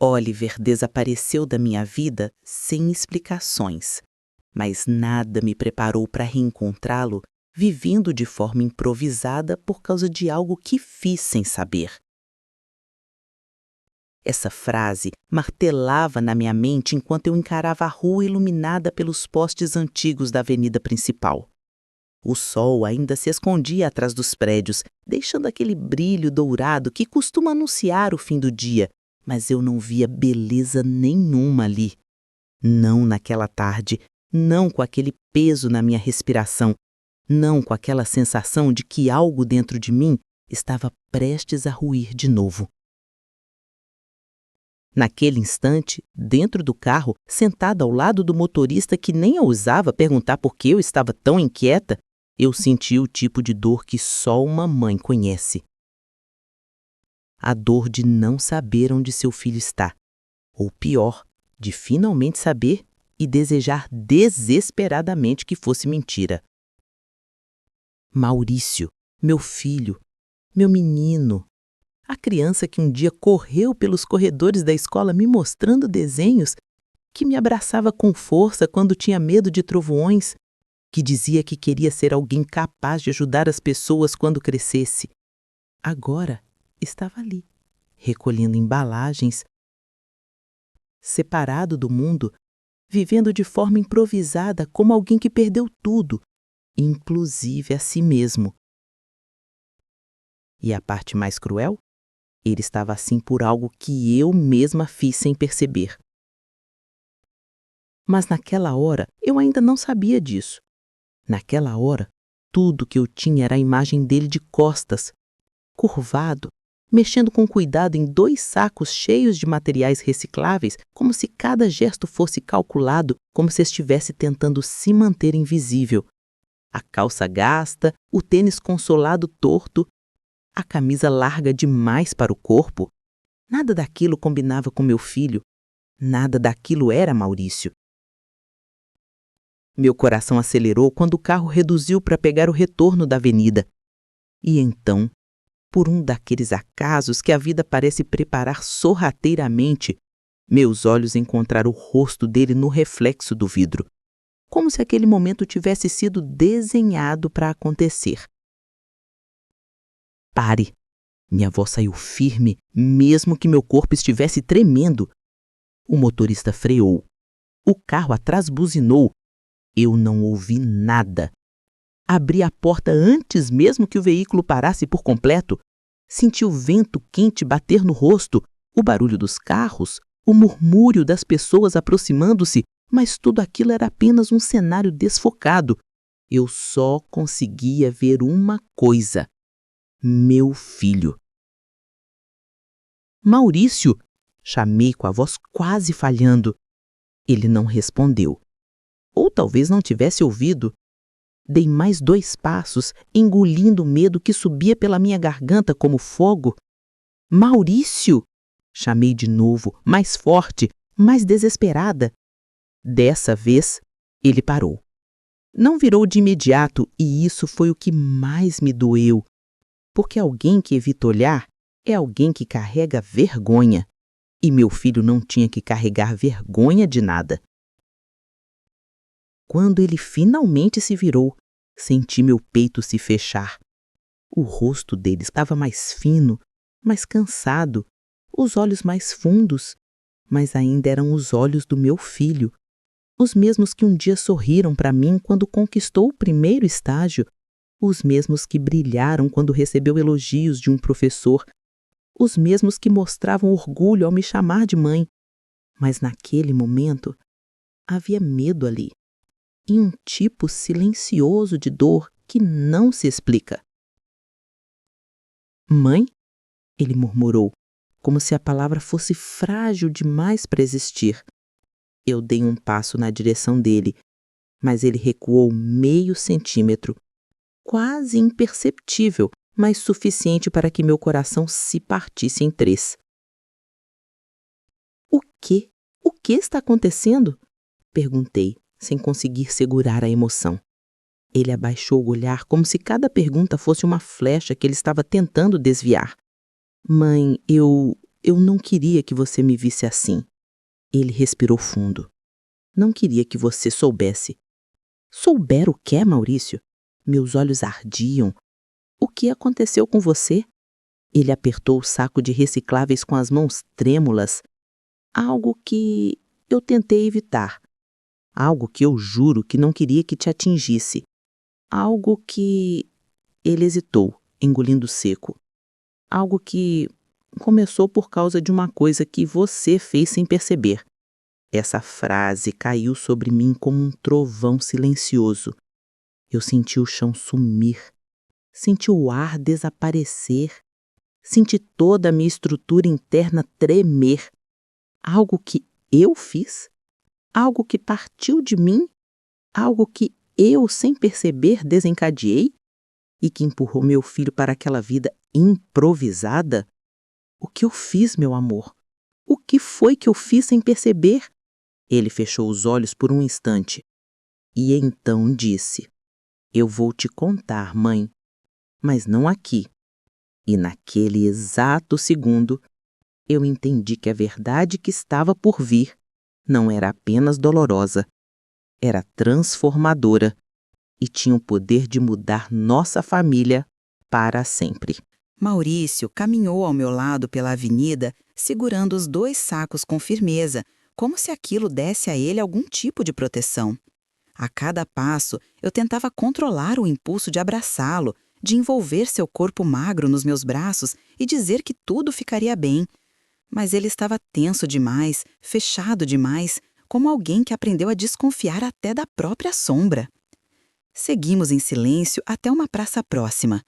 Oliver desapareceu da minha vida sem explicações, mas nada me preparou para reencontrá-lo vivendo de forma improvisada por causa de algo que fiz sem saber. Essa frase martelava na minha mente enquanto eu encarava a rua iluminada pelos postes antigos da avenida principal. O sol ainda se escondia atrás dos prédios, deixando aquele brilho dourado que costuma anunciar o fim do dia, mas eu não via beleza nenhuma ali. Não naquela tarde, não com aquele peso na minha respiração, não com aquela sensação de que algo dentro de mim estava prestes a ruir de novo. Naquele instante, dentro do carro, sentada ao lado do motorista que nem ousava perguntar por que eu estava tão inquieta, eu senti o tipo de dor que só uma mãe conhece. A dor de não saber onde seu filho está, ou pior, de finalmente saber e desejar desesperadamente que fosse mentira. Maurício, meu filho, meu menino, a criança que um dia correu pelos corredores da escola me mostrando desenhos, que me abraçava com força quando tinha medo de trovoões, que dizia que queria ser alguém capaz de ajudar as pessoas quando crescesse. Agora estava ali, recolhendo embalagens, separado do mundo, vivendo de forma improvisada como alguém que perdeu tudo, inclusive a si mesmo. E a parte mais cruel? Ele estava assim por algo que eu mesma fiz sem perceber. Mas naquela hora eu ainda não sabia disso. Naquela hora, tudo que eu tinha era a imagem dele de costas, curvado, mexendo com cuidado em 2 sacos cheios de materiais recicláveis, como se cada gesto fosse calculado, como se estivesse tentando se manter invisível. A calça gasta, o tênis consolado torto, a camisa larga demais para o corpo. Nada daquilo combinava com meu filho. Nada daquilo era Maurício. Meu coração acelerou quando o carro reduziu para pegar o retorno da avenida. E então, por um daqueles acasos que a vida parece preparar sorrateiramente, meus olhos encontraram o rosto dele no reflexo do vidro, como se aquele momento tivesse sido desenhado para acontecer. Pare! Minha voz saiu firme, mesmo que meu corpo estivesse tremendo. O motorista freou. O carro atrás buzinou. Eu não ouvi nada. Abri a porta antes mesmo que o veículo parasse por completo. Senti o vento quente bater no rosto, o barulho dos carros, o murmúrio das pessoas aproximando-se, mas tudo aquilo era apenas um cenário desfocado. Eu só conseguia ver uma coisa: meu filho. Maurício! Chamei com a voz quase falhando. Ele não respondeu. Ou talvez não tivesse ouvido. Dei mais 2 passos, engolindo o medo que subia pela minha garganta como fogo. Maurício! Chamei de novo, mais forte, mais desesperada. Dessa vez, ele parou. Não virou de imediato, e isso foi o que mais me doeu. Porque alguém que evita olhar é alguém que carrega vergonha. E meu filho não tinha que carregar vergonha de nada. Quando ele finalmente se virou, senti meu peito se fechar. O rosto dele estava mais fino, mais cansado, os olhos mais fundos, mas ainda eram os olhos do meu filho, os mesmos que um dia sorriram para mim quando conquistou o primeiro estágio, os mesmos que brilharam quando recebeu elogios de um professor, os mesmos que mostravam orgulho ao me chamar de mãe. Mas naquele momento havia medo ali. E um tipo silencioso de dor que não se explica. Mãe? Ele murmurou, como se a palavra fosse frágil demais para existir. Eu dei um passo na direção dele, mas ele recuou meio centímetro, quase imperceptível, mas suficiente para que meu coração se partisse em 3. O quê? O que está acontecendo? Perguntei, sem conseguir segurar a emoção. Ele abaixou o olhar como se cada pergunta fosse uma flecha que ele estava tentando desviar. Mãe, Eu não queria que você me visse assim. Ele respirou fundo. Não queria que você soubesse. Souber o quê, Maurício? Meus olhos ardiam. O que aconteceu com você? Ele apertou o saco de recicláveis com as mãos trêmulas. Algo que eu tentei evitar. Algo que eu juro que não queria que te atingisse. Algo que... Ele hesitou, engolindo seco. Algo que começou por causa de uma coisa que você fez sem perceber. Essa frase caiu sobre mim como um trovão silencioso. Eu senti o chão sumir. Senti o ar desaparecer. Senti toda a minha estrutura interna tremer. Algo que eu fiz? Algo que partiu de mim? Algo que eu, sem perceber, desencadeei? E que empurrou meu filho para aquela vida improvisada? O que eu fiz, meu amor? O que foi que eu fiz sem perceber? Ele fechou os olhos por um instante. E então disse: Eu vou te contar, mãe, mas não aqui. E naquele exato segundo, eu entendi que a verdade que estava por vir não era apenas dolorosa, era transformadora e tinha o poder de mudar nossa família para sempre. Maurício caminhou ao meu lado pela avenida, segurando os 2 sacos com firmeza, como se aquilo desse a ele algum tipo de proteção. A cada passo, eu tentava controlar o impulso de abraçá-lo, de envolver seu corpo magro nos meus braços e dizer que tudo ficaria bem. Mas ele estava tenso demais, fechado demais, como alguém que aprendeu a desconfiar até da própria sombra. Seguimos em silêncio até uma praça próxima.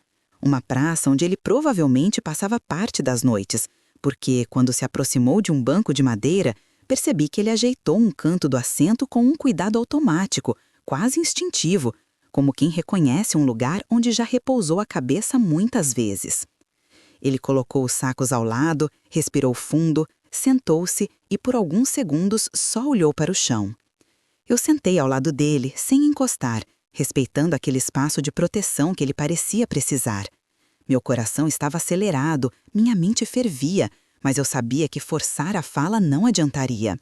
Uma praça onde ele provavelmente passava parte das noites, porque, quando se aproximou de um banco de madeira, percebi que ele ajeitou um canto do assento com um cuidado automático, quase instintivo, como quem reconhece um lugar onde já repousou a cabeça muitas vezes. Ele colocou os sacos ao lado, respirou fundo, sentou-se e por alguns segundos só olhou para o chão. Eu sentei ao lado dele, sem encostar, respeitando aquele espaço de proteção que ele parecia precisar. Meu coração estava acelerado, minha mente fervia, mas eu sabia que forçar a fala não adiantaria.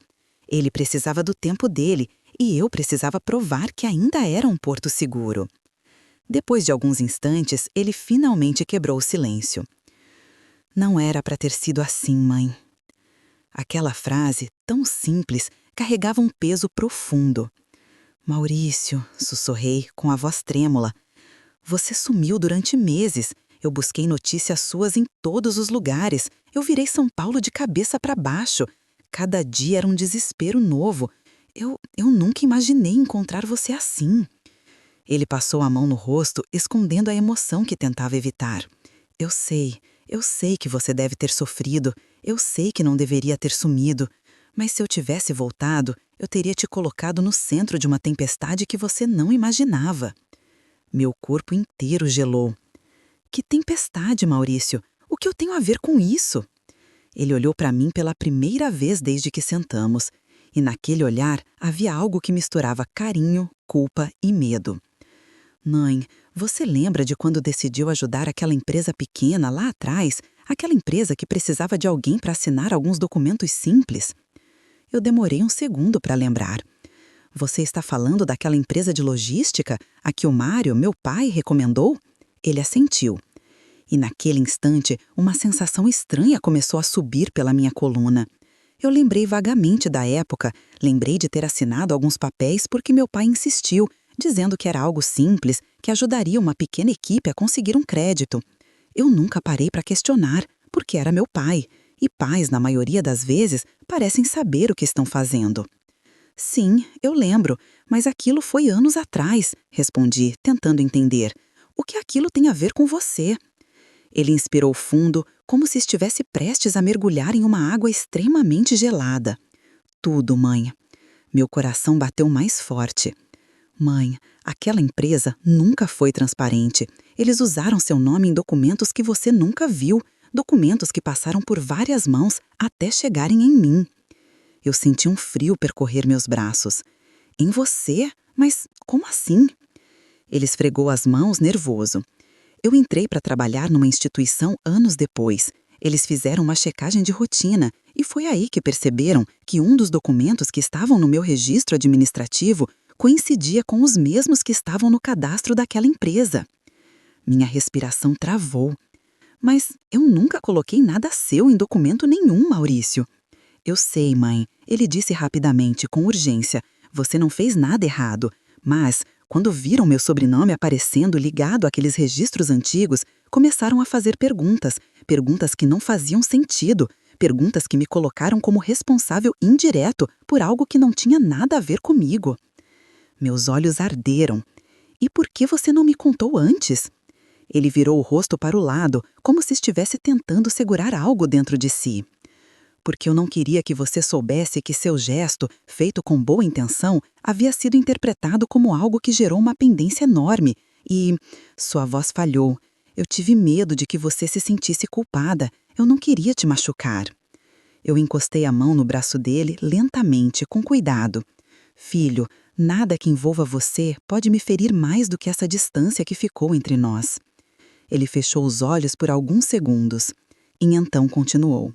Ele precisava do tempo dele e eu precisava provar que ainda era um porto seguro. Depois de alguns instantes, ele finalmente quebrou o silêncio. Não era para ter sido assim, mãe. Aquela frase, tão simples, carregava um peso profundo. Maurício, sussurrei, com a voz trêmula. Você sumiu durante meses. Eu busquei notícias suas em todos os lugares. Eu virei São Paulo de cabeça para baixo. Cada dia era um desespero novo. Eu nunca imaginei encontrar você assim. Ele passou a mão no rosto, escondendo a emoção que tentava evitar. Eu sei que você deve ter sofrido. Eu sei que não deveria ter sumido. Mas se eu tivesse voltado, eu teria te colocado no centro de uma tempestade que você não imaginava. Meu corpo inteiro gelou. Que tempestade, Maurício? O que eu tenho a ver com isso? Ele olhou para mim pela primeira vez desde que sentamos, e naquele olhar havia algo que misturava carinho, culpa e medo. Mãe, você lembra de quando decidiu ajudar aquela empresa pequena lá atrás? Aquela empresa que precisava de alguém para assinar alguns documentos simples? Eu demorei um segundo para lembrar. Você está falando daquela empresa de logística a que o Mário, meu pai, recomendou? Ele assentiu. E naquele instante, uma sensação estranha começou a subir pela minha coluna. Eu lembrei vagamente da época, lembrei de ter assinado alguns papéis porque meu pai insistiu, dizendo que era algo simples, que ajudaria uma pequena equipe a conseguir um crédito. Eu nunca parei para questionar, porque era meu pai, e pais, na maioria das vezes, parecem saber o que estão fazendo. Sim, eu lembro, mas aquilo foi anos atrás, respondi, tentando entender. O que aquilo tem a ver com você? Ele inspirou fundo, como se estivesse prestes a mergulhar em uma água extremamente gelada. Tudo, mãe. Meu coração bateu mais forte. Mãe, aquela empresa nunca foi transparente. Eles usaram seu nome em documentos que você nunca viu, documentos que passaram por várias mãos até chegarem em mim. Eu senti um frio percorrer meus braços. Em você? Mas como assim? Ele esfregou as mãos, nervoso. Eu entrei para trabalhar numa instituição anos depois. Eles fizeram uma checagem de rotina e foi aí que perceberam que um dos documentos que estavam no meu registro administrativo coincidia com os mesmos que estavam no cadastro daquela empresa. Minha respiração travou. Mas eu nunca coloquei nada seu em documento nenhum, Maurício. Eu sei, mãe, ele disse rapidamente, com urgência. Você não fez nada errado, mas quando viram meu sobrenome aparecendo ligado àqueles registros antigos, começaram a fazer perguntas que não faziam sentido, perguntas que me colocaram como responsável indireto por algo que não tinha nada a ver comigo. Meus olhos arderam. E por que você não me contou antes? Ele virou o rosto para o lado, como se estivesse tentando segurar algo dentro de si. Porque eu não queria que você soubesse que seu gesto, feito com boa intenção, havia sido interpretado como algo que gerou uma pendência enorme. E sua voz falhou. Eu tive medo de que você se sentisse culpada. Eu não queria te machucar. Eu encostei a mão no braço dele lentamente, com cuidado. Filho, nada que envolva você pode me ferir mais do que essa distância que ficou entre nós. Ele fechou os olhos por alguns segundos. E então continuou.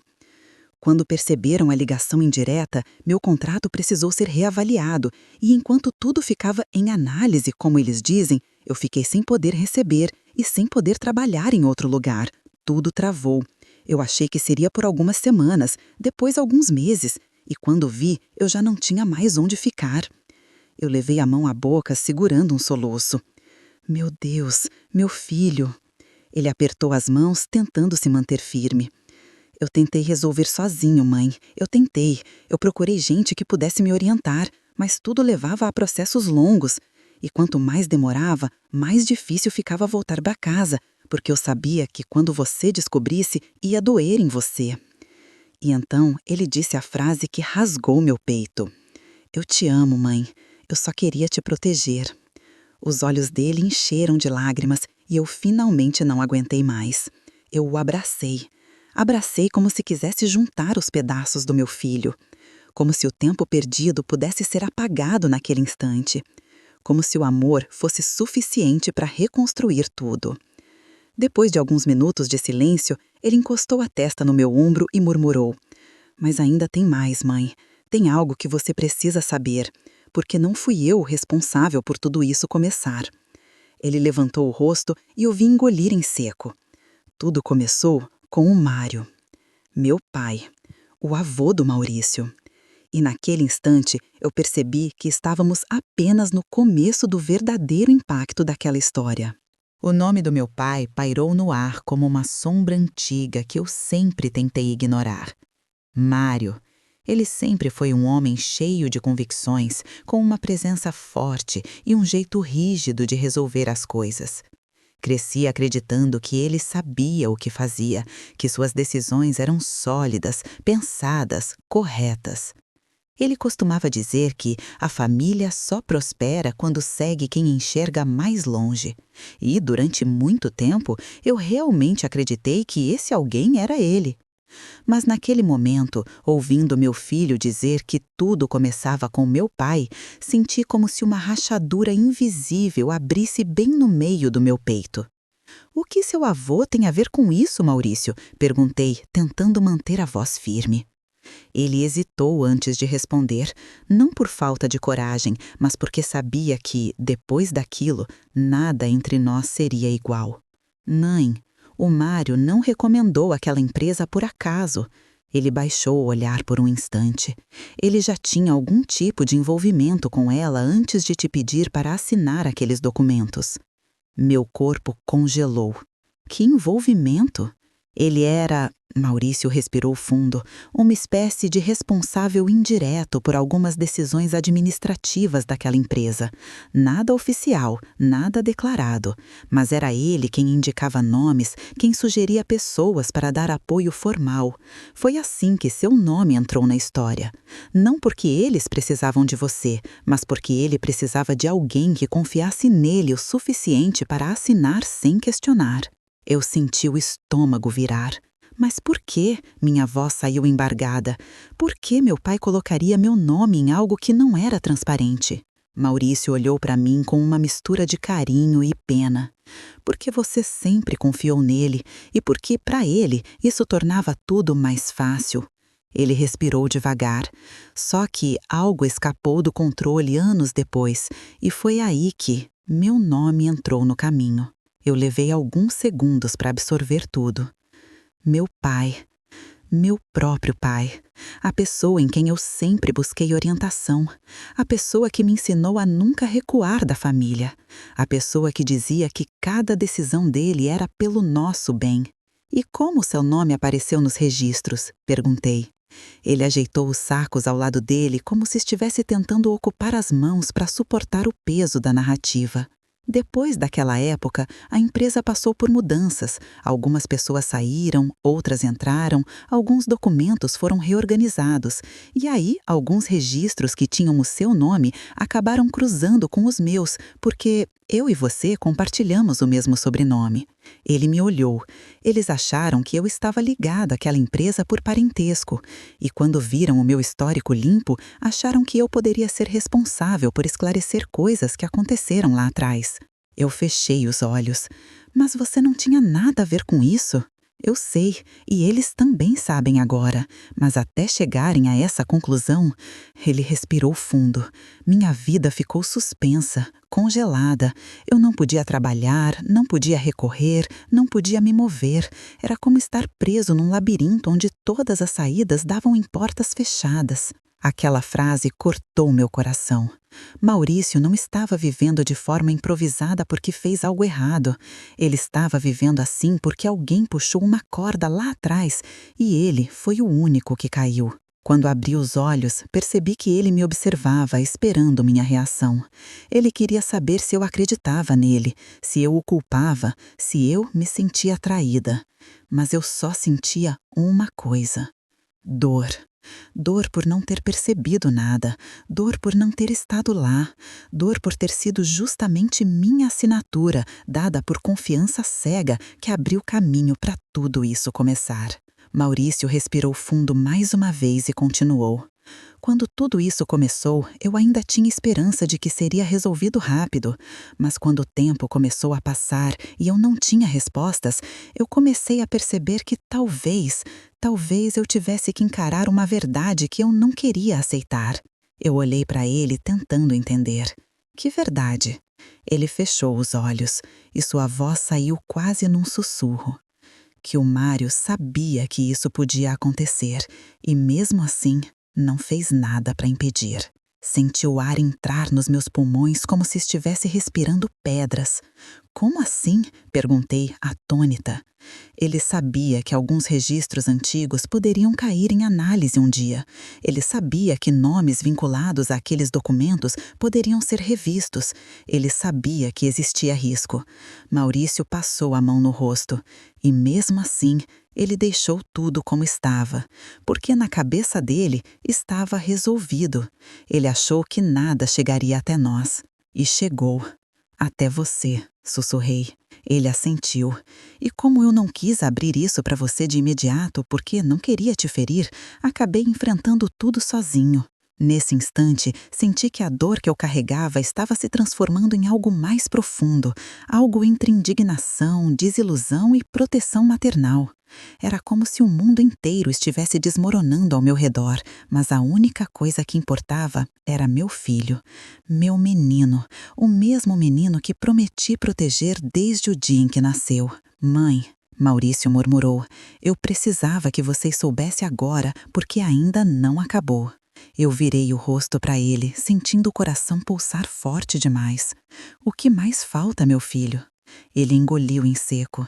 Quando perceberam a ligação indireta, meu contrato precisou ser reavaliado e enquanto tudo ficava em análise, como eles dizem, eu fiquei sem poder receber e sem poder trabalhar em outro lugar. Tudo travou. Eu achei que seria por algumas semanas, depois alguns meses, e quando vi, eu já não tinha mais onde ficar. Eu levei a mão à boca, segurando um soluço. Meu Deus, meu filho! Ele apertou as mãos, tentando se manter firme. Eu tentei resolver sozinho, mãe. Eu tentei. Eu procurei gente que pudesse me orientar, mas tudo levava a processos longos. E quanto mais demorava, mais difícil ficava voltar para casa, porque eu sabia que quando você descobrisse, ia doer em você. E então ele disse a frase que rasgou meu peito. Eu te amo, mãe. Eu só queria te proteger. Os olhos dele encheram de lágrimas e eu finalmente não aguentei mais. Eu o abracei. Abracei como se quisesse juntar os pedaços do meu filho. Como se o tempo perdido pudesse ser apagado naquele instante. Como se o amor fosse suficiente para reconstruir tudo. Depois de alguns minutos de silêncio, ele encostou a testa no meu ombro e murmurou. Mas ainda tem mais, mãe. Tem algo que você precisa saber, porque não fui eu o responsável por tudo isso começar. Ele levantou o rosto e eu vi engolir em seco. Tudo começou com o Mário, meu pai, o avô do Maurício. E naquele instante eu percebi que estávamos apenas no começo do verdadeiro impacto daquela história. O nome do meu pai pairou no ar como uma sombra antiga que eu sempre tentei ignorar. Mário. Ele sempre foi um homem cheio de convicções, com uma presença forte e um jeito rígido de resolver as coisas. Cresci acreditando que ele sabia o que fazia, que suas decisões eram sólidas, pensadas, corretas. Ele costumava dizer que a família só prospera quando segue quem enxerga mais longe. E, durante muito tempo, eu realmente acreditei que esse alguém era ele. Mas naquele momento, ouvindo meu filho dizer que tudo começava com meu pai, senti como se uma rachadura invisível abrisse bem no meio do meu peito. O que seu avô tem a ver com isso, Maurício? Perguntei, tentando manter a voz firme. Ele hesitou antes de responder, não por falta de coragem, mas porque sabia que, depois daquilo, nada entre nós seria igual. Mãe, o Mário não recomendou aquela empresa por acaso. Ele baixou o olhar por um instante. Ele já tinha algum tipo de envolvimento com ela antes de te pedir para assinar aqueles documentos. Meu corpo congelou. Que envolvimento? Ele era... Maurício respirou fundo, uma espécie de responsável indireto por algumas decisões administrativas daquela empresa. Nada oficial, nada declarado, mas era ele quem indicava nomes, quem sugeria pessoas para dar apoio formal. Foi assim que seu nome entrou na história. Não porque eles precisavam de você, mas porque ele precisava de alguém que confiasse nele o suficiente para assinar sem questionar. Eu senti o estômago virar. Mas por que? Minha voz saiu embargada. Por que meu pai colocaria meu nome em algo que não era transparente? Maurício olhou para mim com uma mistura de carinho e pena. Porque você sempre confiou nele e porque, para ele, isso tornava tudo mais fácil. Ele respirou devagar. Só que algo escapou do controle anos depois, e foi aí que meu nome entrou no caminho. Eu levei alguns segundos para absorver tudo. Meu pai. Meu próprio pai, a pessoa em quem eu sempre busquei orientação, a pessoa que me ensinou a nunca recuar da família, a pessoa que dizia que cada decisão dele era pelo nosso bem. E como seu nome apareceu nos registros? Perguntei. Ele ajeitou os sacos ao lado dele como se estivesse tentando ocupar as mãos para suportar o peso da narrativa. Depois daquela época, a empresa passou por mudanças. Algumas pessoas saíram, outras entraram, alguns documentos foram reorganizados. E aí, alguns registros que tinham o seu nome acabaram cruzando com os meus, porque eu e você compartilhamos o mesmo sobrenome. Ele me olhou. Eles acharam que eu estava ligada àquela empresa por parentesco. E quando viram o meu histórico limpo, acharam que eu poderia ser responsável por esclarecer coisas que aconteceram lá atrás. Eu fechei os olhos. Mas você não tinha nada a ver com isso? Eu sei, e eles também sabem agora, mas até chegarem a essa conclusão, ele respirou fundo. Minha vida ficou suspensa, congelada. Eu não podia trabalhar, não podia recorrer, não podia me mover. Era como estar preso num labirinto onde todas as saídas davam em portas fechadas. Aquela frase cortou meu coração. Maurício não estava vivendo de forma improvisada porque fez algo errado. Ele estava vivendo assim porque alguém puxou uma corda lá atrás e ele foi o único que caiu. Quando abri os olhos, percebi que ele me observava, esperando minha reação. Ele queria saber se eu acreditava nele, se eu o culpava, se eu me sentia traída. Mas eu só sentia uma coisa: dor. Dor por não ter percebido nada, dor por não ter estado lá, dor por ter sido justamente minha assinatura, dada por confiança cega, que abriu caminho para tudo isso começar. Maurício respirou fundo mais uma vez e continuou. Quando tudo isso começou, eu ainda tinha esperança de que seria resolvido rápido, mas quando o tempo começou a passar e eu não tinha respostas, eu comecei a perceber que talvez eu tivesse que encarar uma verdade que eu não queria aceitar. Eu olhei para ele tentando entender. Que verdade? Ele fechou os olhos e sua voz saiu quase num sussurro. Que o Mário sabia que isso podia acontecer e, mesmo assim, não fez nada para impedir. Senti o ar entrar nos meus pulmões como se estivesse respirando pedras. Como assim? Perguntei, atônita. Ele sabia que alguns registros antigos poderiam cair em análise um dia. Ele sabia que nomes vinculados àqueles documentos poderiam ser revistos. Ele sabia que existia risco. Maurício passou a mão no rosto. E mesmo assim, ele deixou tudo como estava, porque na cabeça dele estava resolvido. Ele achou que nada chegaria até nós. E chegou. Até você, sussurrei. Ele assentiu. E como eu não quis abrir isso para você de imediato porque não queria te ferir, acabei enfrentando tudo sozinho. Nesse instante, senti que a dor que eu carregava estava se transformando em algo mais profundo, algo entre indignação, desilusão e proteção maternal. Era como se o mundo inteiro estivesse desmoronando ao meu redor, mas a única coisa que importava era meu filho, meu menino, o mesmo menino que prometi proteger desde o dia em que nasceu. Mãe, Maurício murmurou, eu precisava que vocês soubessem agora, porque ainda não acabou. Eu virei o rosto para ele, sentindo o coração pulsar forte demais. O que mais falta, meu filho? Ele engoliu em seco.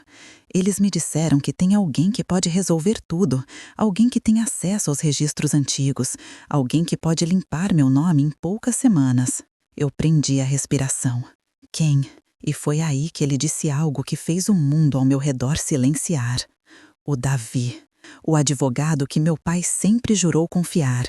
Eles me disseram que tem alguém que pode resolver tudo, alguém que tem acesso aos registros antigos, alguém que pode limpar meu nome em poucas semanas. Eu prendi a respiração. Quem? E foi aí que ele disse algo que fez o mundo ao meu redor silenciar. O Davi. O advogado que meu pai sempre jurou confiar.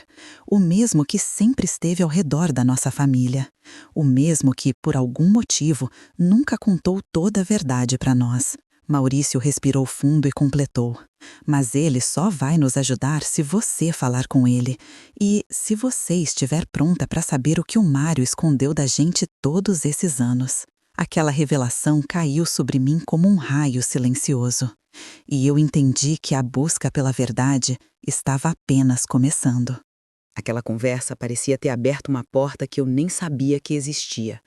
O mesmo que sempre esteve ao redor da nossa família. O mesmo que, por algum motivo, nunca contou toda a verdade para nós. Maurício respirou fundo e completou. Mas ele só vai nos ajudar se você falar com ele. E se você estiver pronta para saber o que o Mário escondeu da gente todos esses anos. Aquela revelação caiu sobre mim como um raio silencioso. E eu entendi que a busca pela verdade estava apenas começando. Aquela conversa parecia ter aberto uma porta que eu nem sabia que existia.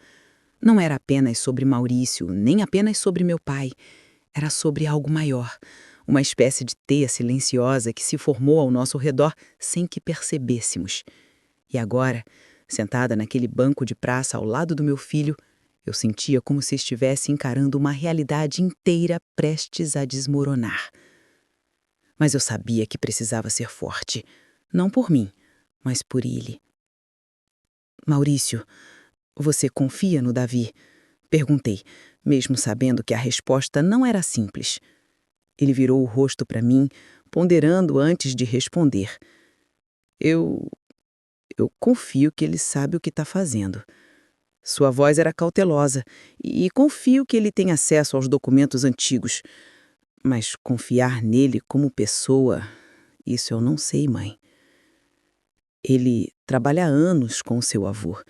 Não era apenas sobre Maurício, nem apenas sobre meu pai. Era sobre algo maior, uma espécie de teia silenciosa que se formou ao nosso redor sem que percebêssemos. E agora, sentada naquele banco de praça ao lado do meu filho, eu sentia como se estivesse encarando uma realidade inteira prestes a desmoronar. Mas eu sabia que precisava ser forte, não por mim, mas por ele. Maurício, você confia no Davi? Perguntei, mesmo sabendo que a resposta não era simples. Ele virou o rosto para mim, ponderando antes de responder. Eu confio que ele sabe o que está fazendo. Sua voz era cautelosa e confio que ele tem acesso aos documentos antigos. Mas confiar nele como pessoa, isso eu não sei, mãe. Ele trabalha há anos com o seu avô.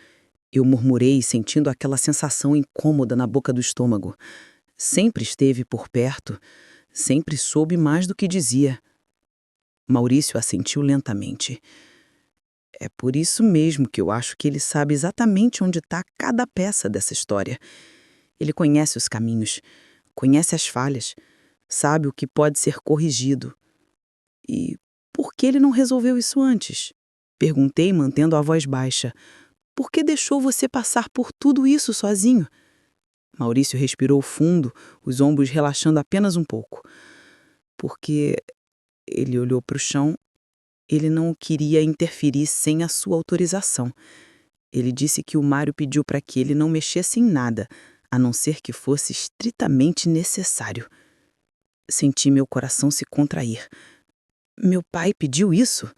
Eu murmurei, sentindo aquela sensação incômoda na boca do estômago. Sempre esteve por perto, sempre soube mais do que dizia. Maurício assentiu lentamente. É por isso mesmo que eu acho que ele sabe exatamente onde está cada peça dessa história. Ele conhece os caminhos, conhece as falhas, sabe o que pode ser corrigido. E por que ele não resolveu isso antes? Perguntei, mantendo a voz baixa. Por que deixou você passar por tudo isso sozinho? Maurício respirou fundo, os ombros relaxando apenas um pouco. Porque ele olhou para o chão. Ele não queria interferir sem a sua autorização. Ele disse que o Mário pediu para que ele não mexesse em nada, a não ser que fosse estritamente necessário. Senti meu coração se contrair. Meu pai pediu isso?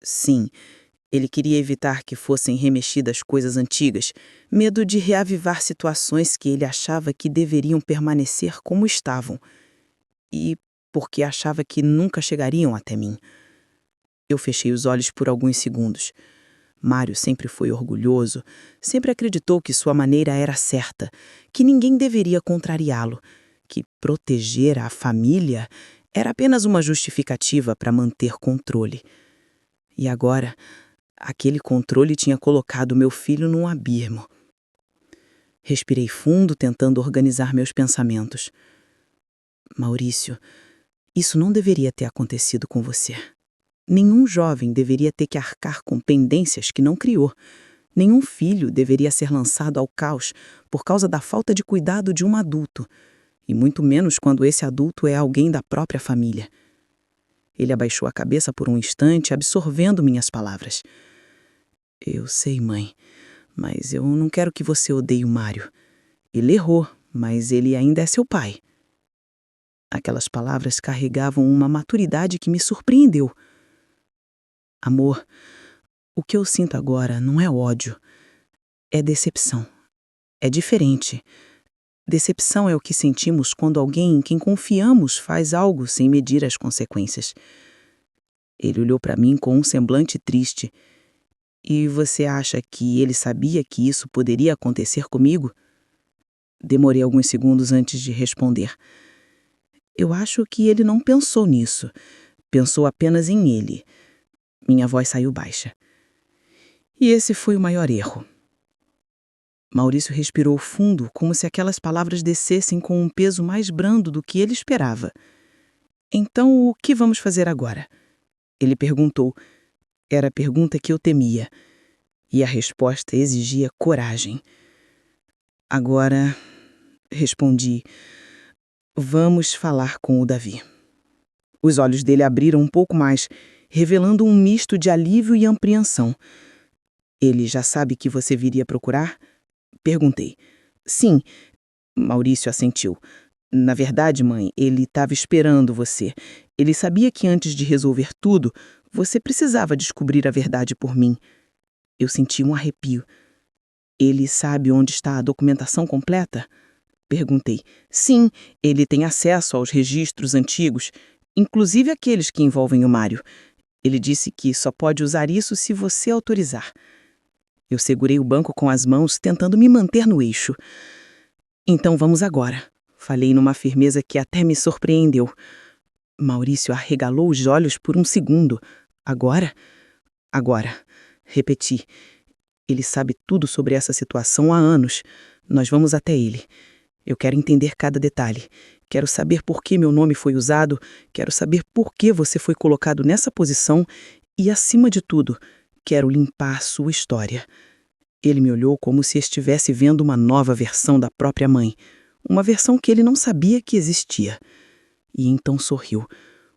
Sim. Ele queria evitar que fossem remexidas coisas antigas, medo de reavivar situações que ele achava que deveriam permanecer como estavam. E porque achava que nunca chegariam até mim. Eu fechei os olhos por alguns segundos. Mário sempre foi orgulhoso, sempre acreditou que sua maneira era certa, que ninguém deveria contrariá-lo, que proteger a família era apenas uma justificativa para manter controle. E agora, aquele controle tinha colocado meu filho num abismo. Respirei fundo, tentando organizar meus pensamentos. Maurício, isso não deveria ter acontecido com você. Nenhum jovem deveria ter que arcar com pendências que não criou. Nenhum filho deveria ser lançado ao caos por causa da falta de cuidado de um adulto, e muito menos quando esse adulto é alguém da própria família. Ele abaixou a cabeça por um instante, absorvendo minhas palavras. Eu sei, mãe, mas eu não quero que você odeie o Mário. Ele errou, mas ele ainda é seu pai. Aquelas palavras carregavam uma maturidade que me surpreendeu. Amor, o que eu sinto agora não é ódio, é decepção. É diferente. Decepção é o que sentimos quando alguém em quem confiamos faz algo sem medir as consequências. Ele olhou para mim com um semblante triste. E você acha que ele sabia que isso poderia acontecer comigo? Demorei alguns segundos antes de responder. Eu acho que ele não pensou nisso. Pensou apenas em ele. Minha voz saiu baixa. E esse foi o maior erro. Maurício respirou fundo, como se aquelas palavras descessem com um peso mais brando do que ele esperava. Então, o que vamos fazer agora? Ele perguntou. Era a pergunta que eu temia. E a resposta exigia coragem. Agora, respondi, vamos falar com o Davi. Os olhos dele abriram um pouco mais, revelando um misto de alívio e apreensão. Ele já sabe que você viria procurar? Perguntei. Sim, Maurício assentiu. Na verdade, mãe, ele estava esperando você. Ele sabia que antes de resolver tudo, você precisava descobrir a verdade por mim. Eu senti um arrepio. Ele sabe onde está a documentação completa? Perguntei. Sim, ele tem acesso aos registros antigos, inclusive aqueles que envolvem o Mário. Ele disse que só pode usar isso se você autorizar. Eu segurei o banco com as mãos, tentando me manter no eixo. Então vamos agora, falei numa firmeza que até me surpreendeu. Maurício arregalou os olhos por um segundo. Agora? Agora, repeti. Ele sabe tudo sobre essa situação há anos. Nós vamos até ele. Eu quero entender cada detalhe. Quero saber por que meu nome foi usado, quero saber por que você foi colocado nessa posição e, acima de tudo, quero limpar sua história. Ele me olhou como se estivesse vendo uma nova versão da própria mãe, uma versão que ele não sabia que existia. E então sorriu.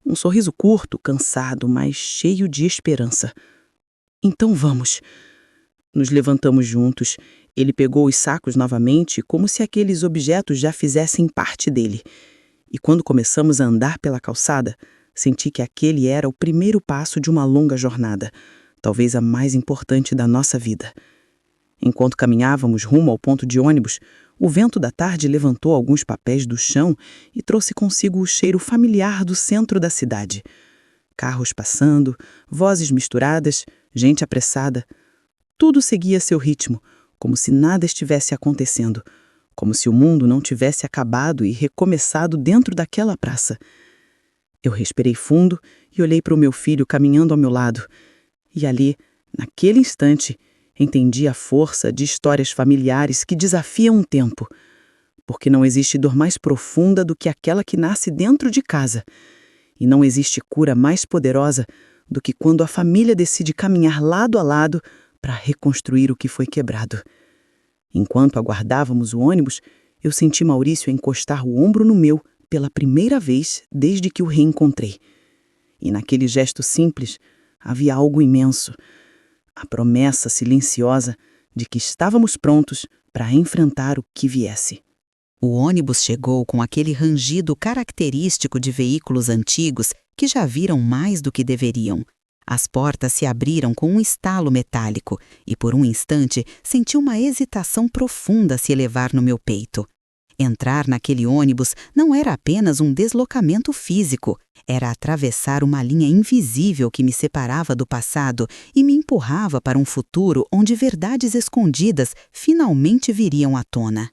Um sorriso curto, cansado, mas cheio de esperança. Então vamos. Nos levantamos juntos. Ele pegou os sacos novamente, como se aqueles objetos já fizessem parte dele. E quando começamos a andar pela calçada, senti que aquele era o primeiro passo de uma longa jornada, talvez a mais importante da nossa vida. Enquanto caminhávamos rumo ao ponto de ônibus, o vento da tarde levantou alguns papéis do chão e trouxe consigo o cheiro familiar do centro da cidade. Carros passando, vozes misturadas, gente apressada. Tudo seguia seu ritmo, como se nada estivesse acontecendo, como se o mundo não tivesse acabado e recomeçado dentro daquela praça. Eu respirei fundo e olhei para o meu filho caminhando ao meu lado. E ali, naquele instante, entendi a força de histórias familiares que desafiam o tempo. Porque não existe dor mais profunda do que aquela que nasce dentro de casa. E não existe cura mais poderosa do que quando a família decide caminhar lado a lado para reconstruir o que foi quebrado. Enquanto aguardávamos o ônibus, eu senti Maurício encostar o ombro no meu pela primeira vez desde que o reencontrei. E naquele gesto simples havia algo imenso, a promessa silenciosa de que estávamos prontos para enfrentar o que viesse. O ônibus chegou com aquele rangido característico de veículos antigos que já viram mais do que deveriam. As portas se abriram com um estalo metálico e, por um instante, senti uma hesitação profunda se elevar no meu peito. Entrar naquele ônibus não era apenas um deslocamento físico, era atravessar uma linha invisível que me separava do passado e me empurrava para um futuro onde verdades escondidas finalmente viriam à tona.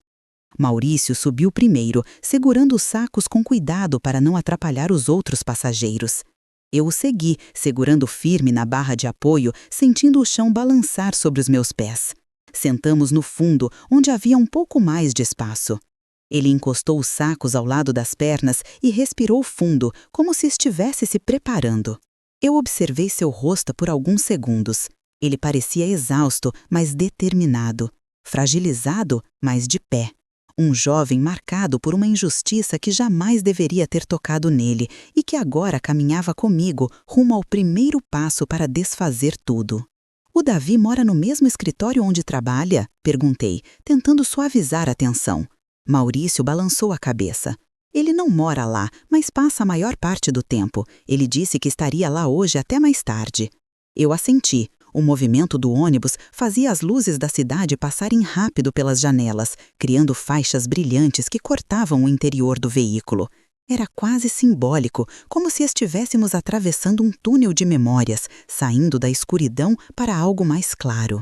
Maurício subiu primeiro, segurando os sacos com cuidado para não atrapalhar os outros passageiros. Eu o segui, segurando firme na barra de apoio, sentindo o chão balançar sobre os meus pés. Sentamos no fundo, onde havia um pouco mais de espaço. Ele encostou os sacos ao lado das pernas e respirou fundo, como se estivesse se preparando. Eu observei seu rosto por alguns segundos. Ele parecia exausto, mas determinado. Fragilizado, mas de pé. Um jovem marcado por uma injustiça que jamais deveria ter tocado nele e que agora caminhava comigo rumo ao primeiro passo para desfazer tudo. "O Davi mora no mesmo escritório onde trabalha?" perguntei, tentando suavizar a tensão. Maurício balançou a cabeça. "Ele não mora lá, mas passa a maior parte do tempo. Ele disse que estaria lá hoje até mais tarde." Eu assenti. O movimento do ônibus fazia as luzes da cidade passarem rápido pelas janelas, criando faixas brilhantes que cortavam o interior do veículo. Era quase simbólico, como se estivéssemos atravessando um túnel de memórias, saindo da escuridão para algo mais claro.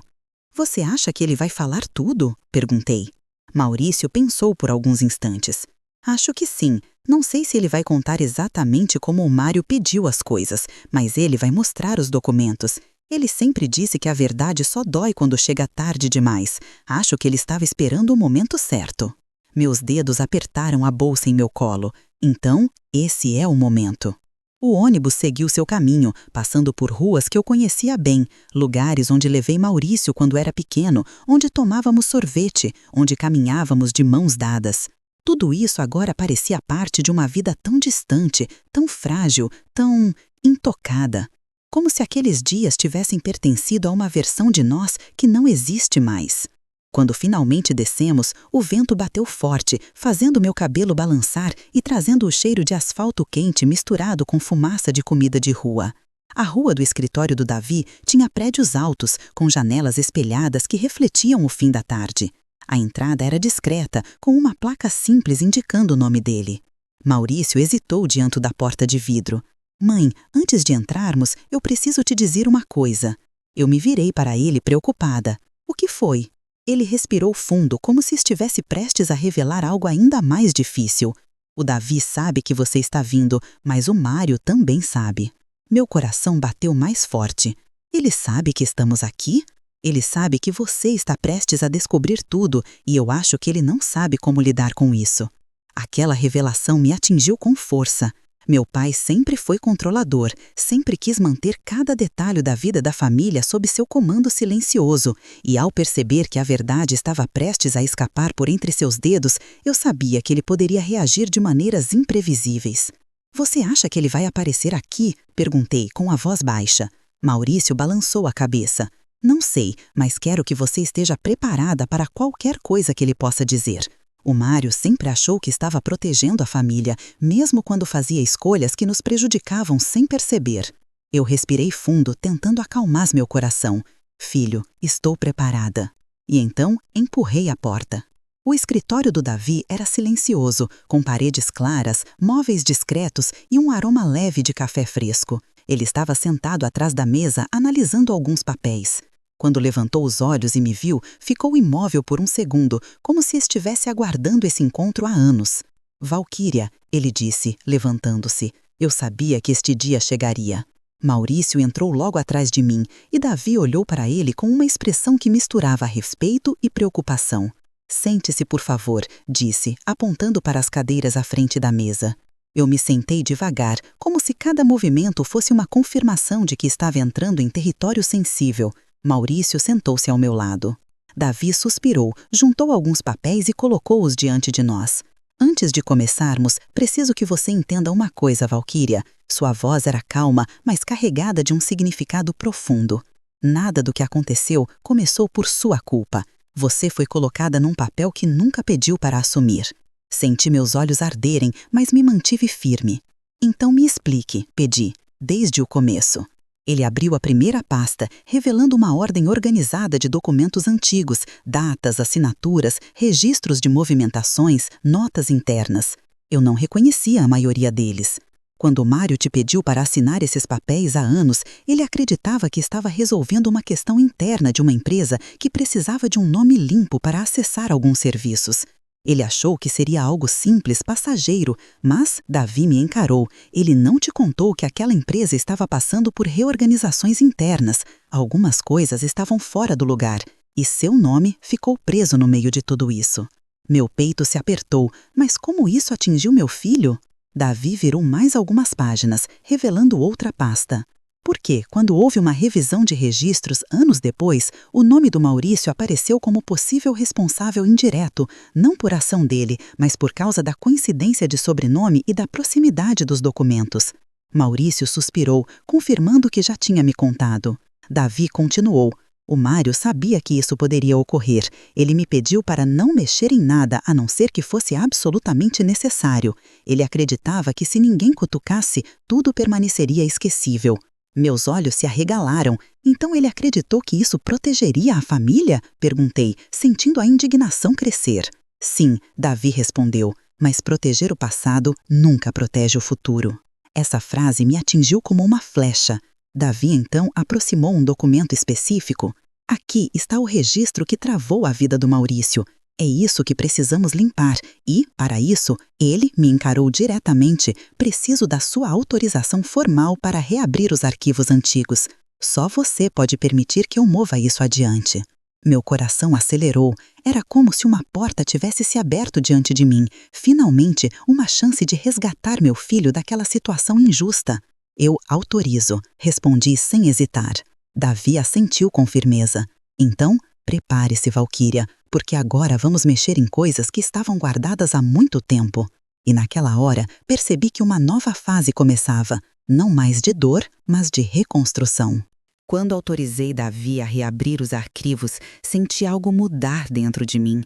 "Você acha que ele vai falar tudo?" perguntei. Maurício pensou por alguns instantes. "Acho que sim. Não sei se ele vai contar exatamente como o Mário pediu as coisas, mas ele vai mostrar os documentos. Ele sempre disse que a verdade só dói quando chega tarde demais. Acho que ele estava esperando o momento certo." Meus dedos apertaram a bolsa em meu colo. Então, esse é o momento. O ônibus seguiu seu caminho, passando por ruas que eu conhecia bem, lugares onde levei Maurício quando era pequeno, onde tomávamos sorvete, onde caminhávamos de mãos dadas. Tudo isso agora parecia parte de uma vida tão distante, tão frágil, tão intocada. Como se aqueles dias tivessem pertencido a uma versão de nós que não existe mais. Quando finalmente descemos, o vento bateu forte, fazendo meu cabelo balançar e trazendo o cheiro de asfalto quente misturado com fumaça de comida de rua. A rua do escritório do Davi tinha prédios altos, com janelas espelhadas que refletiam o fim da tarde. A entrada era discreta, com uma placa simples indicando o nome dele. Maurício hesitou diante da porta de vidro. Mãe, antes de entrarmos, eu preciso te dizer uma coisa. Eu me virei para ele preocupada. O que foi? Ele respirou fundo, como se estivesse prestes a revelar algo ainda mais difícil. O Davi sabe que você está vindo, mas o Mário também sabe. Meu coração bateu mais forte. Ele sabe que estamos aqui? Ele sabe que você está prestes a descobrir tudo e eu acho que ele não sabe como lidar com isso. Aquela revelação me atingiu com força. Meu pai sempre foi controlador, sempre quis manter cada detalhe da vida da família sob seu comando silencioso, e ao perceber que a verdade estava prestes a escapar por entre seus dedos, eu sabia que ele poderia reagir de maneiras imprevisíveis. Você acha que ele vai aparecer aqui? Perguntei com a voz baixa. Maurício balançou a cabeça. Não sei, mas quero que você esteja preparada para qualquer coisa que ele possa dizer. O Mário sempre achou que estava protegendo a família, mesmo quando fazia escolhas que nos prejudicavam sem perceber. Eu respirei fundo, tentando acalmar meu coração. Filho, estou preparada. E então empurrei a porta. O escritório do Davi era silencioso, com paredes claras, móveis discretos e um aroma leve de café fresco. Ele estava sentado atrás da mesa, analisando alguns papéis. Quando levantou os olhos e me viu, ficou imóvel por um segundo, como se estivesse aguardando esse encontro há anos. Valquíria, ele disse, levantando-se. Eu sabia que este dia chegaria. Maurício entrou logo atrás de mim e Davi olhou para ele com uma expressão que misturava respeito e preocupação. Sente-se, por favor, disse, apontando para as cadeiras à frente da mesa. Eu me sentei devagar, como se cada movimento fosse uma confirmação de que estava entrando em território sensível. Maurício sentou-se ao meu lado. Davi suspirou, juntou alguns papéis e colocou-os diante de nós. Antes de começarmos, preciso que você entenda uma coisa, Valquíria. Sua voz era calma, mas carregada de um significado profundo. Nada do que aconteceu começou por sua culpa. Você foi colocada num papel que nunca pediu para assumir. Senti meus olhos arderem, mas me mantive firme. Então me explique, pedi, desde o começo. Ele abriu a primeira pasta, revelando uma ordem organizada de documentos antigos, datas, assinaturas, registros de movimentações, notas internas. Eu não reconhecia a maioria deles. Quando o Mário te pediu para assinar esses papéis há anos, ele acreditava que estava resolvendo uma questão interna de uma empresa que precisava de um nome limpo para acessar alguns serviços. Ele achou que seria algo simples, passageiro, mas Davi me encarou. Ele não te contou que aquela empresa estava passando por reorganizações internas. Algumas coisas estavam fora do lugar, e seu nome ficou preso no meio de tudo isso. Meu peito se apertou, mas como isso atingiu meu filho? Davi virou mais algumas páginas, revelando outra pasta. Porque, quando houve uma revisão de registros anos depois, o nome do Maurício apareceu como possível responsável indireto, não por ação dele, mas por causa da coincidência de sobrenome e da proximidade dos documentos. Maurício suspirou, confirmando que já tinha me contado. Davi continuou. O Mário sabia que isso poderia ocorrer. Ele me pediu para não mexer em nada, a não ser que fosse absolutamente necessário. Ele acreditava que se ninguém cutucasse, tudo permaneceria esquecível. Meus olhos se arregalaram. Então ele acreditou que isso protegeria a família? Perguntei, sentindo a indignação crescer. Sim, Davi respondeu, mas proteger o passado nunca protege o futuro. Essa frase me atingiu como uma flecha. Davi então aproximou um documento específico. Aqui está o registro que travou a vida do Maurício. É isso que precisamos limpar e, para isso, ele me encarou diretamente. Preciso da sua autorização formal para reabrir os arquivos antigos. Só você pode permitir que eu mova isso adiante. Meu coração acelerou. Era como se uma porta tivesse se aberto diante de mim. Finalmente, uma chance de resgatar meu filho daquela situação injusta. Eu autorizo, respondi sem hesitar. Davi assentiu com firmeza. Então, prepare-se, Valquíria, porque agora vamos mexer em coisas que estavam guardadas há muito tempo. E naquela hora, percebi que uma nova fase começava, não mais de dor, mas de reconstrução. Quando autorizei Davi a reabrir os arquivos, senti algo mudar dentro de mim.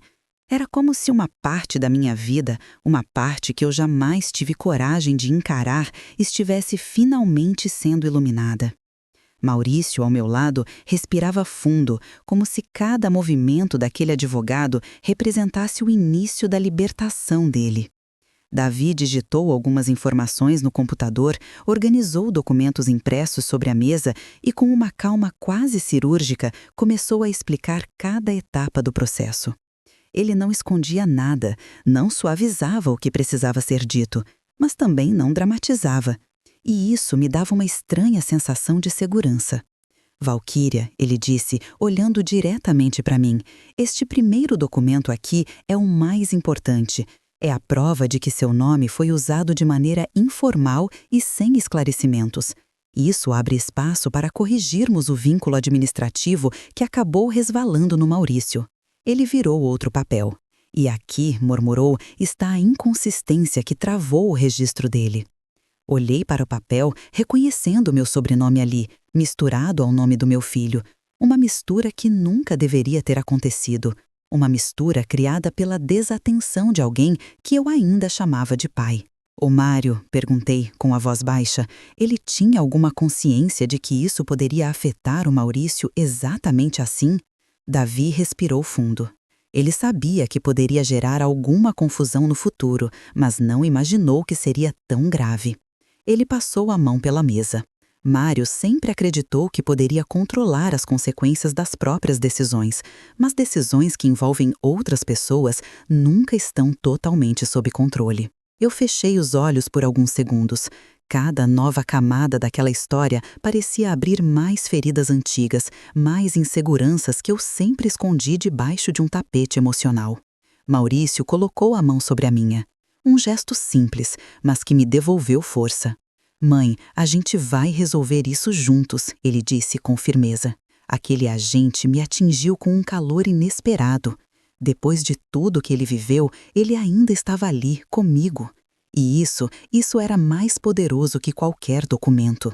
Era como se uma parte da minha vida, uma parte que eu jamais tive coragem de encarar, estivesse finalmente sendo iluminada. Maurício, ao meu lado, respirava fundo, como se cada movimento daquele advogado representasse o início da libertação dele. Davi digitou algumas informações no computador, organizou documentos impressos sobre a mesa e, com uma calma quase cirúrgica, começou a explicar cada etapa do processo. Ele não escondia nada, não suavizava o que precisava ser dito, mas também não dramatizava. E isso me dava uma estranha sensação de segurança. Valquíria, ele disse, olhando diretamente para mim, este primeiro documento aqui é o mais importante. É a prova de que seu nome foi usado de maneira informal e sem esclarecimentos. Isso abre espaço para corrigirmos o vínculo administrativo que acabou resvalando no Maurício. Ele virou outro papel. E aqui, murmurou, está a inconsistência que travou o registro dele. Olhei para o papel, reconhecendo meu sobrenome ali, misturado ao nome do meu filho. Uma mistura que nunca deveria ter acontecido. Uma mistura criada pela desatenção de alguém que eu ainda chamava de pai. O Mário, perguntei com a voz baixa, ele tinha alguma consciência de que isso poderia afetar o Maurício exatamente assim? Davi respirou fundo. Ele sabia que poderia gerar alguma confusão no futuro, mas não imaginou que seria tão grave. Ele passou a mão pela mesa. Mário sempre acreditou que poderia controlar as consequências das próprias decisões, mas decisões que envolvem outras pessoas nunca estão totalmente sob controle. Eu fechei os olhos por alguns segundos. Cada nova camada daquela história parecia abrir mais feridas antigas, mais inseguranças que eu sempre escondi debaixo de um tapete emocional. Maurício colocou a mão sobre a minha. Um gesto simples, mas que me devolveu força. Mãe, a gente vai resolver isso juntos, ele disse com firmeza. Aquele agente me atingiu com um calor inesperado. Depois de tudo que ele viveu, ele ainda estava ali, comigo. E isso era mais poderoso que qualquer documento.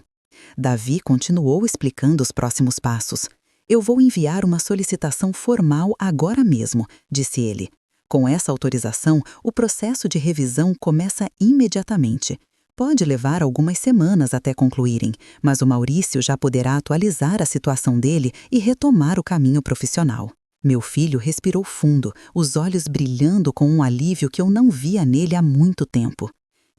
Davi continuou explicando os próximos passos. Eu vou enviar uma solicitação formal agora mesmo, disse ele. Com essa autorização, o processo de revisão começa imediatamente. Pode levar algumas semanas até concluírem, mas o Maurício já poderá atualizar a situação dele e retomar o caminho profissional. Meu filho respirou fundo, os olhos brilhando com um alívio que eu não via nele há muito tempo.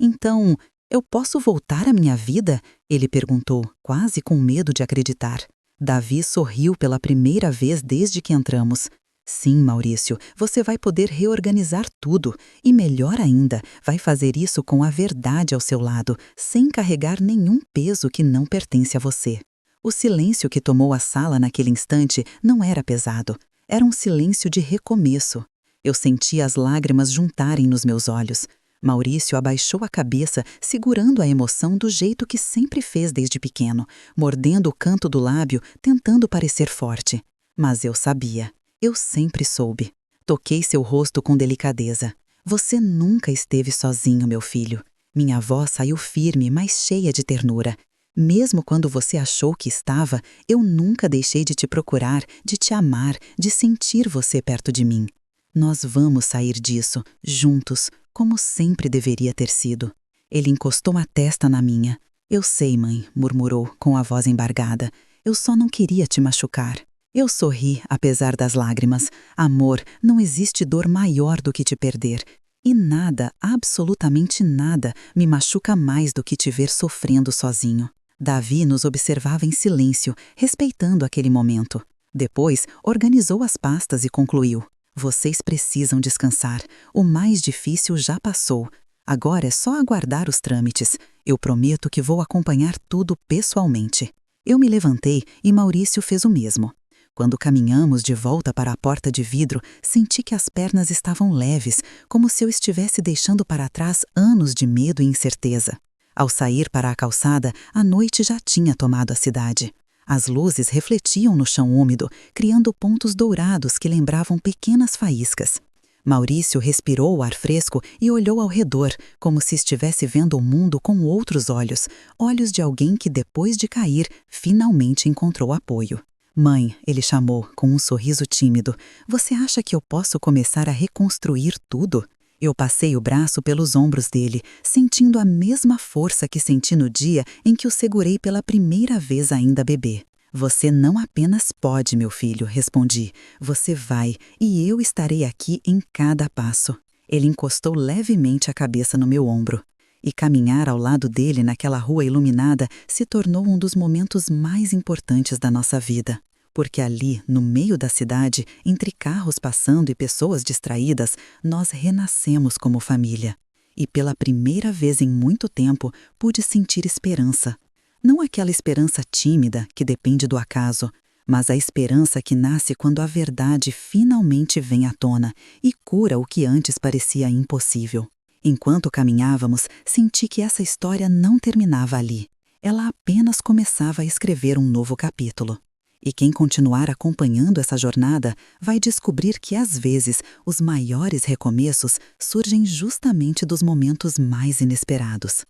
Então, eu posso voltar à minha vida? Ele perguntou, quase com medo de acreditar. Davi sorriu pela primeira vez desde que entramos. Sim, Maurício, você vai poder reorganizar tudo e, melhor ainda, vai fazer isso com a verdade ao seu lado, sem carregar nenhum peso que não pertence a você. O silêncio que tomou a sala naquele instante não era pesado. Era um silêncio de recomeço. Eu senti as lágrimas juntarem nos meus olhos. Maurício abaixou a cabeça, segurando a emoção do jeito que sempre fez desde pequeno, mordendo o canto do lábio, tentando parecer forte. Mas eu sabia. Eu sempre soube. Toquei seu rosto com delicadeza. Você nunca esteve sozinho, meu filho. Minha voz saiu firme, mas cheia de ternura. Mesmo quando você achou que estava, eu nunca deixei de te procurar, de te amar, de sentir você perto de mim. Nós vamos sair disso, juntos, como sempre deveria ter sido. Ele encostou a testa na minha. Eu sei, mãe, murmurou, com a voz embargada. Eu só não queria te machucar. Eu sorri, apesar das lágrimas. Amor, não existe dor maior do que te perder. E nada, absolutamente nada, me machuca mais do que te ver sofrendo sozinho. Davi nos observava em silêncio, respeitando aquele momento. Depois, organizou as pastas e concluiu. Vocês precisam descansar. O mais difícil já passou. Agora é só aguardar os trâmites. Eu prometo que vou acompanhar tudo pessoalmente. Eu me levantei e Maurício fez o mesmo. Quando caminhamos de volta para a porta de vidro, senti que as pernas estavam leves, como se eu estivesse deixando para trás anos de medo e incerteza. Ao sair para a calçada, a noite já tinha tomado a cidade. As luzes refletiam no chão úmido, criando pontos dourados que lembravam pequenas faíscas. Maurício respirou o ar fresco e olhou ao redor, como se estivesse vendo o mundo com outros olhos, olhos de alguém que, depois de cair, finalmente encontrou apoio. Mãe, ele chamou, com um sorriso tímido, você acha que eu posso começar a reconstruir tudo? Eu passei o braço pelos ombros dele, sentindo a mesma força que senti no dia em que o segurei pela primeira vez ainda bebê. Você não apenas pode, meu filho, respondi. Você vai, e eu estarei aqui em cada passo. Ele encostou levemente a cabeça no meu ombro. E caminhar ao lado dele naquela rua iluminada se tornou um dos momentos mais importantes da nossa vida. Porque ali, no meio da cidade, entre carros passando e pessoas distraídas, nós renascemos como família. E pela primeira vez em muito tempo, pude sentir esperança. Não aquela esperança tímida que depende do acaso, mas a esperança que nasce quando a verdade finalmente vem à tona e cura o que antes parecia impossível. Enquanto caminhávamos, senti que essa história não terminava ali. Ela apenas começava a escrever um novo capítulo. E quem continuar acompanhando essa jornada vai descobrir que, às vezes, os maiores recomeços surgem justamente dos momentos mais inesperados.